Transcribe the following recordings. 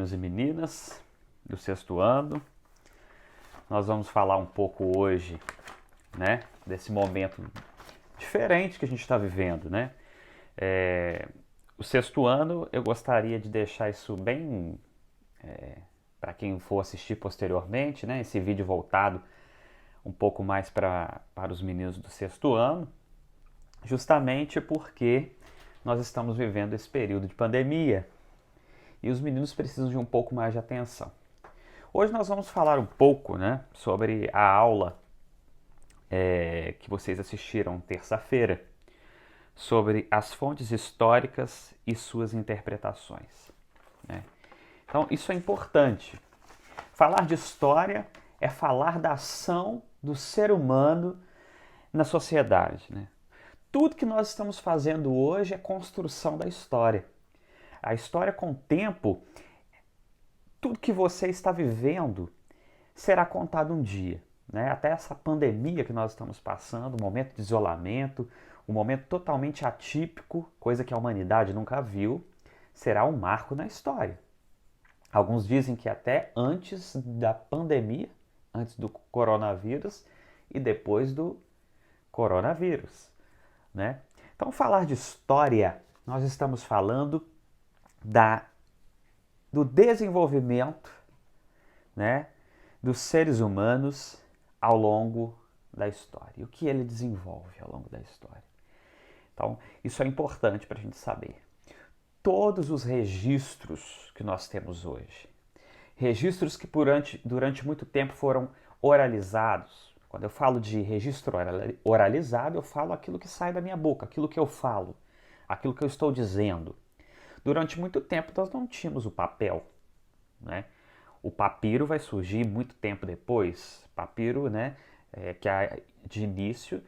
meninos e meninas do sexto ano. Nós vamos falar um pouco hoje, né, desse momento diferente que a gente está vivendo, né? O sexto ano, eu gostaria de deixar isso bem para quem for assistir posteriormente, né? Esse vídeo voltado um pouco mais para os meninos do sexto ano, justamente porque nós estamos vivendo esse período de pandemia e os meninos precisam de um pouco mais de atenção. Hoje nós vamos falar um pouco, né, sobre a aula que vocês assistiram terça-feira, sobre as fontes históricas e suas interpretações, né? Então isso é importante. Falar de história é falar da ação do ser humano na sociedade, né? Tudo que nós estamos fazendo hoje é construção da história. A história, com o tempo, tudo que você está vivendo será contado um dia, né? Até essa pandemia que nós estamos passando, um momento de isolamento, um momento totalmente atípico, coisa que a humanidade nunca viu, será um marco na história. Alguns dizem que até antes da pandemia, antes do coronavírus e depois do coronavírus, né? Então, falar de história, nós estamos falando do desenvolvimento, né, dos seres humanos ao longo da história. E o que ele desenvolve ao longo da história. Então, isso é importante para a gente saber. Todos os registros que nós temos hoje, registros que durante muito tempo foram oralizados. Quando eu falo de registro oralizado, eu falo aquilo que sai da minha boca, aquilo que eu falo, aquilo que eu estou dizendo. Durante muito tempo nós não tínhamos o papel, né? O papiro vai surgir muito tempo depois. Papiro, né, que de início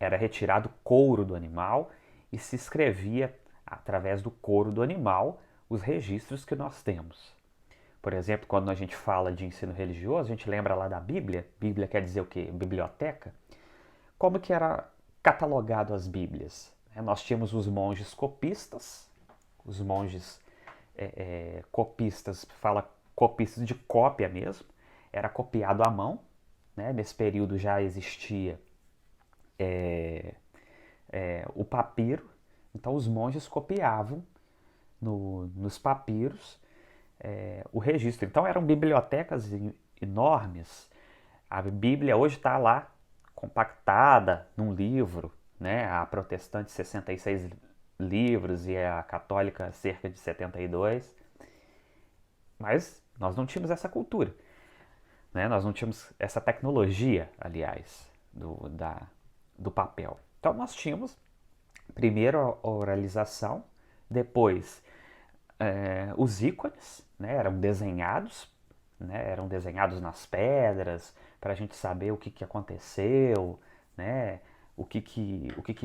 era retirado couro do animal e se escrevia através do couro do animal os registros que nós temos. Por exemplo, quando a gente fala de ensino religioso, a gente lembra lá da Bíblia. Bíblia quer dizer o quê? Biblioteca. Como que era catalogado as Bíblias? Nós tínhamos os monges copistas, os monges copistas, fala copistas de cópia mesmo, era copiado à mão, né? Nesse período já existia o papiro, então os monges copiavam nos papiros o registro. Então eram bibliotecas enormes. A Bíblia hoje está lá compactada num livro, né? A protestante 66 livros e a católica cerca de 72. Mas nós não tínhamos essa cultura, né? Nós não tínhamos essa tecnologia, aliás, do papel. Então nós tínhamos primeiro a oralização, depois os ícones, né, eram desenhados nas pedras para a gente saber o que aconteceu, né, o que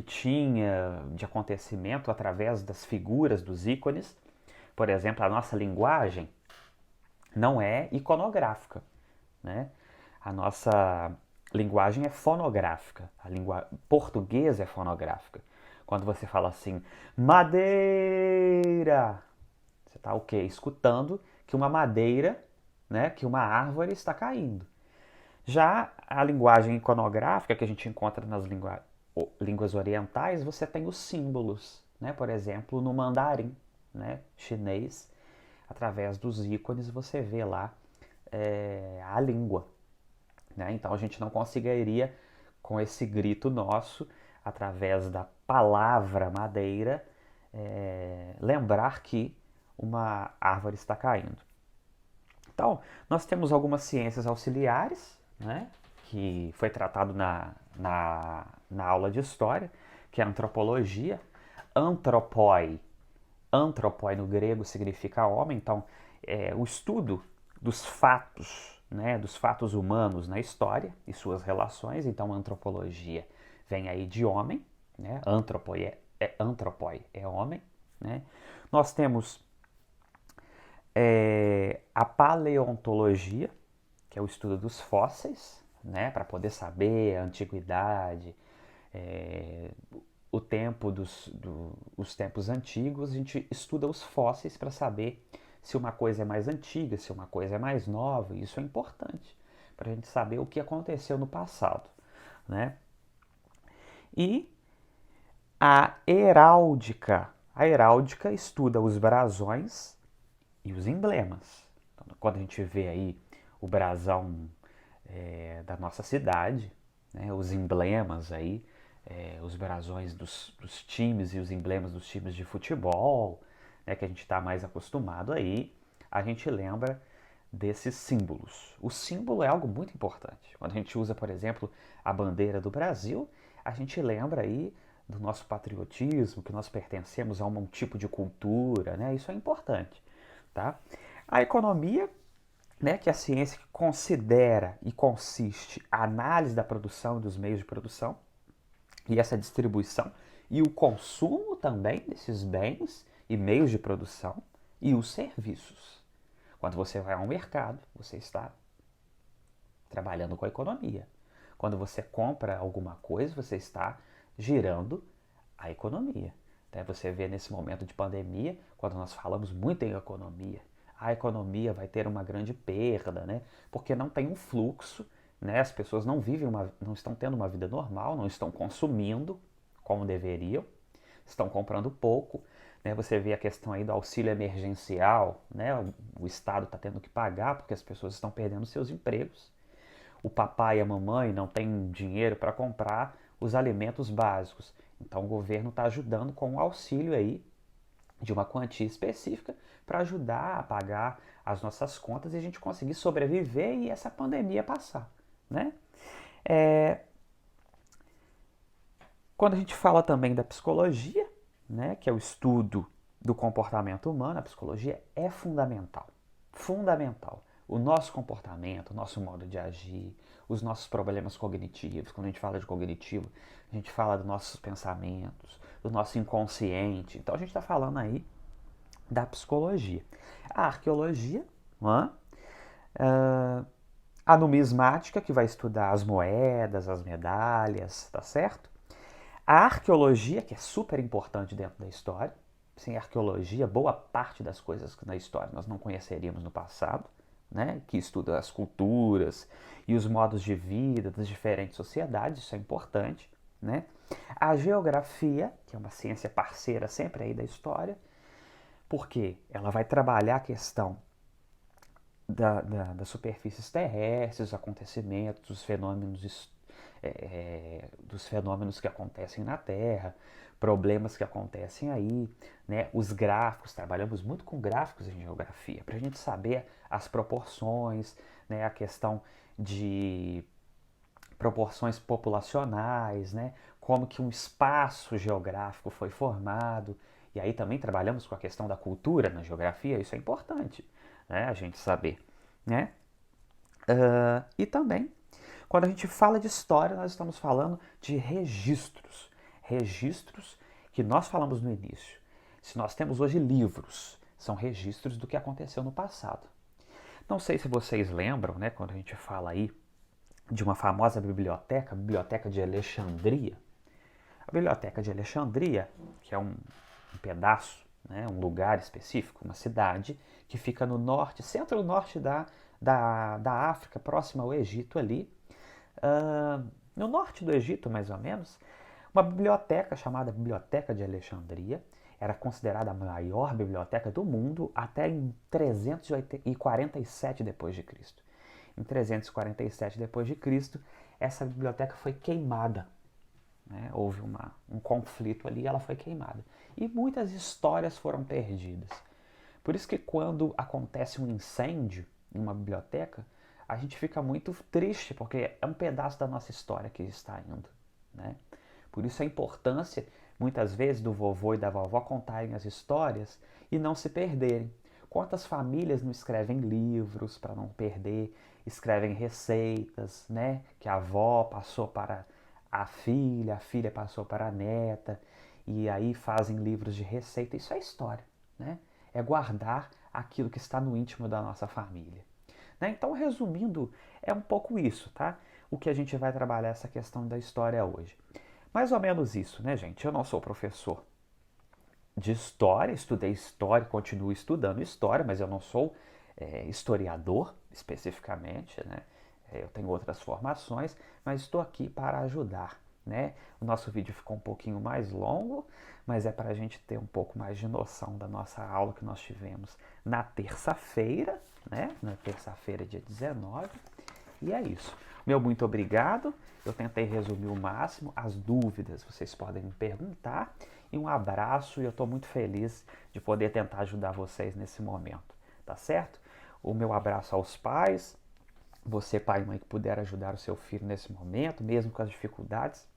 tinha de acontecimento através das figuras dos ícones. Por exemplo, a nossa linguagem não é iconográfica, né? A nossa linguagem é fonográfica. A língua portuguesa é fonográfica. Quando você fala assim, madeira, você está o quê? Escutando que uma madeira, né, que uma árvore está caindo. Já a linguagem iconográfica que a gente encontra nas línguas orientais, você tem os símbolos, né? Por exemplo, no mandarim, né, chinês, através dos ícones você vê lá a língua, né? Então a gente não conseguiria, com esse grito nosso, através da palavra madeira, lembrar que uma árvore está caindo. Então, nós temos algumas ciências auxiliares, né, que foi tratado na aula de história, que é a antropologia. Antropoi no grego significa homem, então o estudo dos fatos, né, dos fatos humanos na história e suas relações. Então, a antropologia vem aí de homem, né? Antropoi é homem, né? Nós temos a paleontologia, que é o estudo dos fósseis, né, para poder saber a antiguidade, o tempo os tempos antigos, a gente estuda os fósseis para saber se uma coisa é mais antiga, se uma coisa é mais nova. Isso é importante para a gente saber o que aconteceu no passado, né? E a heráldica. A heráldica estuda os brasões e os emblemas. Então, quando a gente vê aí o brasão da nossa cidade, né, os emblemas aí, os brasões dos times e os emblemas dos times de futebol, né, que a gente está mais acostumado aí, a gente lembra desses símbolos. O símbolo é algo muito importante. Quando a gente usa, por exemplo, a bandeira do Brasil, a gente lembra aí do nosso patriotismo, que nós pertencemos a um tipo de cultura, né? Isso é importante, tá? A economia, né, que é a ciência que considera e consiste a análise da produção e dos meios de produção e essa distribuição e o consumo também desses bens e meios de produção e os serviços. Quando você vai ao mercado, você está trabalhando com a economia. Quando você compra alguma coisa, você está girando a economia. Você vê nesse momento de pandemia, quando nós falamos muito em economia, a economia vai ter uma grande perda, né? Porque não tem um fluxo, né? As pessoas não não estão tendo uma vida normal, não estão consumindo como deveriam, estão comprando pouco, né? Você vê a questão aí do auxílio emergencial, né? O Estado está tendo que pagar porque as pessoas estão perdendo seus empregos. O papai e a mamãe não têm dinheiro para comprar os alimentos básicos. Então o governo está ajudando com um auxílio aí de uma quantia específica para ajudar a pagar as nossas contas e a gente conseguir sobreviver e essa pandemia passar, né? Quando a gente fala também da psicologia, né, que é o estudo do comportamento humano, a psicologia é fundamental. Fundamental. O nosso comportamento, o nosso modo de agir, os nossos problemas cognitivos. Quando a gente fala de cognitivo, a gente fala dos nossos pensamentos, do nosso inconsciente. Então a gente está falando aí da psicologia. A arqueologia, a numismática, que vai estudar as moedas, as medalhas, tá certo? A arqueologia, que é super importante dentro da história. Sem arqueologia, boa parte das coisas na história nós não conheceríamos no passado, né? Que estuda as culturas e os modos de vida das diferentes sociedades, isso é importante, né? A geografia, que é uma ciência parceira sempre aí da história, porque ela vai trabalhar a questão das superfícies terrestres, os acontecimentos, dos fenômenos que acontecem na Terra, problemas que acontecem aí, né? Os gráficos, trabalhamos muito com gráficos em geografia, para a gente saber as proporções, né? A questão de proporções populacionais, né? Como que um espaço geográfico foi formado. E aí também trabalhamos com a questão da cultura na geografia, isso é importante, né? A gente saber, né? E também, quando a gente fala de história, nós estamos falando de registros. Registros que nós falamos no início. Se nós temos hoje livros, são registros do que aconteceu no passado. Não sei se vocês lembram, né, quando a gente fala aí de uma famosa biblioteca, a Biblioteca de Alexandria. A Biblioteca de Alexandria, que é um pedaço, né, um lugar específico, uma cidade que fica no norte, centro-norte da África, próxima ao Egito ali, no norte do Egito, mais ou menos, uma biblioteca chamada Biblioteca de Alexandria. Era considerada a maior biblioteca do mundo até em 347 d.C. Em 347 d.C., essa biblioteca foi queimada. Né? Houve um conflito ali e ela foi queimada. E muitas histórias foram perdidas. Por isso que quando acontece um incêndio em uma biblioteca, a gente fica muito triste, porque é um pedaço da nossa história que está indo. Né? Por isso a importância, muitas vezes, do vovô e da vovó contarem as histórias e não se perderem. Quantas famílias não escrevem livros para não perder, escrevem receitas, né? Que a avó passou para a filha passou para a neta, e aí fazem livros de receita. Isso é história, né? É guardar aquilo que está no íntimo da nossa família. Né? Então, resumindo, é um pouco isso, tá? O que a gente vai trabalhar essa questão da história hoje. Mais ou menos isso, né, gente? Eu não sou professor de história, estudei história, continuo estudando história, mas eu não sou historiador especificamente, né? Eu tenho outras formações, mas estou aqui para ajudar, né? O nosso vídeo ficou um pouquinho mais longo, mas é para a gente ter um pouco mais de noção da nossa aula que nós tivemos na terça-feira, né? Na terça-feira, dia 19. E é isso. Meu muito obrigado. Eu tentei resumir o máximo. As dúvidas vocês podem me perguntar. E um abraço. E eu estou muito feliz de poder tentar ajudar vocês nesse momento. Tá certo? O meu abraço aos pais. Você, pai e mãe, que puder ajudar o seu filho nesse momento, mesmo com as dificuldades,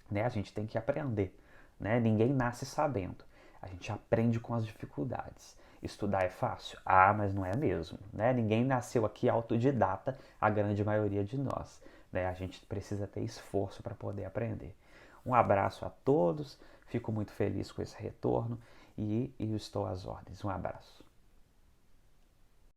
né? A gente tem que aprender, né? Ninguém nasce sabendo. A gente aprende com as dificuldades. Estudar é fácil? Ah, mas não é mesmo, né? Ninguém nasceu aqui autodidata, a grande maioria de nós, né? A gente precisa ter esforço para poder aprender. Um abraço a todos, fico muito feliz com esse retorno e estou às ordens. Um abraço.